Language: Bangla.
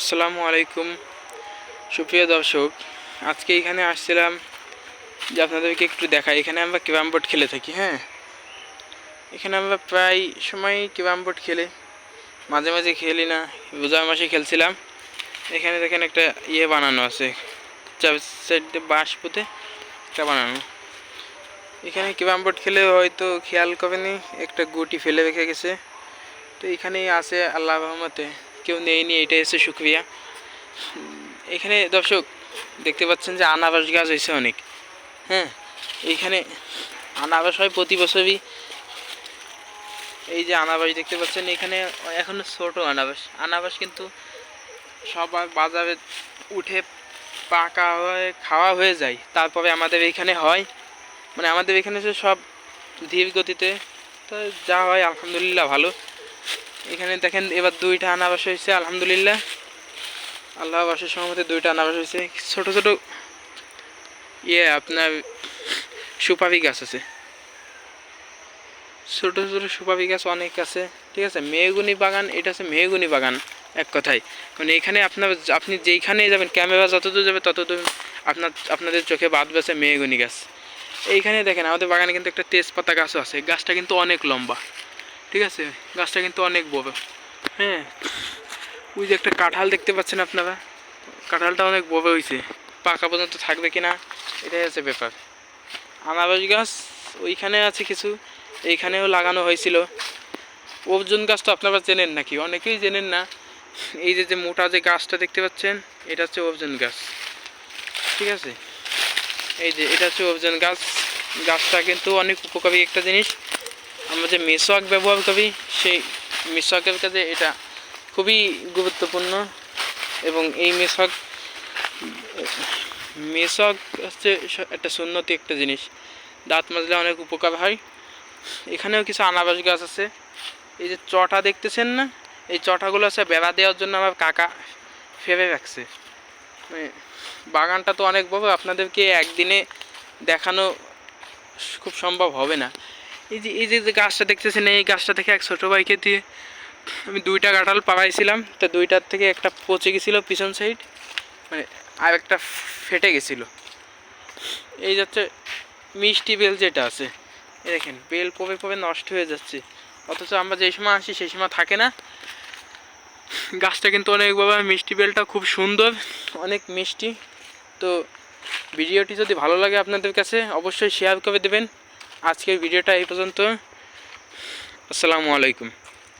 আসসালামু আলাইকুম সুপ্রিয় দর্শক, আজকে এখানে আসছিলাম যে আপনাদেরকে একটু দেখাই। এখানে আমরা ক্যারাম বোর্ড খেলে থাকি। এখানে আমরা প্রায় সময় ক্যারাম বোর্ড খেলি, মাঝে মাঝে খেলি না। রোজার মাসে খেলছিলাম। এখানে দেখেন একটা বানানো আছে, চার সাইডে বাঁশ পুঁতে একটা বানানো। এখানে ক্যারাম বোর্ড খেলে হয়তো খেয়াল করেনি, একটা গুটি ফেলে রেখে গেছে। তো এখানেই আছে, আল্লাহ রহমতে কেউ নেয়নি, এটাই হচ্ছে শুকরিয়া। এখানে দর্শক দেখতে পাচ্ছেন যে আনারস গাছ হয়েছে অনেক। এইখানে আনারস হয় প্রতি বছরই। এই যে আনারস দেখতে পাচ্ছেন, এখানে এখনো ছোট আনারস কিন্তু সবার বাজারে উঠে পাকা হয়ে খাওয়া হয়ে যায়, তারপরে আমাদের এইখানে হয়। মানে আমাদের এখানে যে সব ধীর গতিতে, তো যা হয় আলহামদুলিল্লাহ ভালো। এখানে দেখেন এবার 2টা আনারস হয়েছে আলহামদুলিল্লাহ। আল্লাহ বাসের সহমতে 2টা আনারস হয়েছে। ছোট ছোট আপনার সুপারি গাছ আছে, ছোট ছোট সুপারি গাছ অনেক আছে। ঠিক আছে, মেহগুনি বাগান, এটা হচ্ছে মেহগুনি বাগান এক কথায়। মানে এখানে আপনি যেইখানে যাবেন, ক্যামেরা যতদূর যাবে ততদূর আপনাদের চোখে বাঁধবে মেহগুনি গাছ। এইখানে দেখেন আমাদের বাগানে কিন্তু একটা তেজপাতা গাছও আছে। গাছটা কিন্তু অনেক লম্বা, ঠিক আছে, গাছটা কিন্তু অনেক বড়। ওই যে একটা কাঁঠাল দেখতে পাচ্ছেন আপনারা, কাঁঠালটা অনেক বড় হয়েছে, পাকা পর্যন্ত থাকবে কিনা এটাই হচ্ছে ব্যাপার। আনারস গাছ ওইখানে আছে কিছু, এইখানেও লাগানো হয়েছিল। অর্জুন গাছ তো আপনারা চেনেন নাকি? অনেকেই চেনেন না। এই যে মোটা যে গাছটা দেখতে পাচ্ছেন, এটা হচ্ছে অর্জুন গাছ। ঠিক আছে, এই যে এটা হচ্ছে অর্জুন গাছ। গাছটা কিন্তু অনেক উপকারী একটা জিনিস। আমরা যে মেসওয়াক ব্যবহার করি, সেই মেসওয়াকের কাজে এটা খুবই গুরুত্বপূর্ণ। এবং এই মেসওয়াক হচ্ছে একটা সুন্নতি একটা জিনিস, দাঁত মাজলে অনেক উপকার হয়। এখানেও কিছু আনারস গাছ আছে। এই যে চটা দেখতেছেন না, এই চটাগুলো আছে বেড়া দেওয়ার জন্য আমার কাকা ফেলে রাখছে। মানে বাগানটা তো অনেক বড়, আপনাদেরকে একদিনে দেখানো খুব সম্ভব হবে না। এই যে গাছটা দেখতেছেন, এই গাছটা থেকে এক ছোটো ভাইকে দিয়ে আমি 2টা কাঁঠাল পাড়াইছিলাম। তো 2টার থেকে একটা পচে গেছিলো পিছন সাইড, মানে আর একটা ফেটে গেছিলো। এই যাচ্ছে মিষ্টি বেল যেটা আছে, দেখেন বেল পবে পবে নষ্ট হয়ে যাচ্ছে, অথচ আমরা যেই সময় আসি সেই সময় থাকে না। গাছটা কিন্তু অনেক বড়, মিষ্টি বেলটা খুব সুন্দর, অনেক মিষ্টি। তো ভিডিওটি যদি ভালো লাগে আপনাদের কাছে অবশ্যই শেয়ার করে দেবেন। আজকের ভিডিওটা এই পর্যন্ত। আসসালামু আলাইকুম।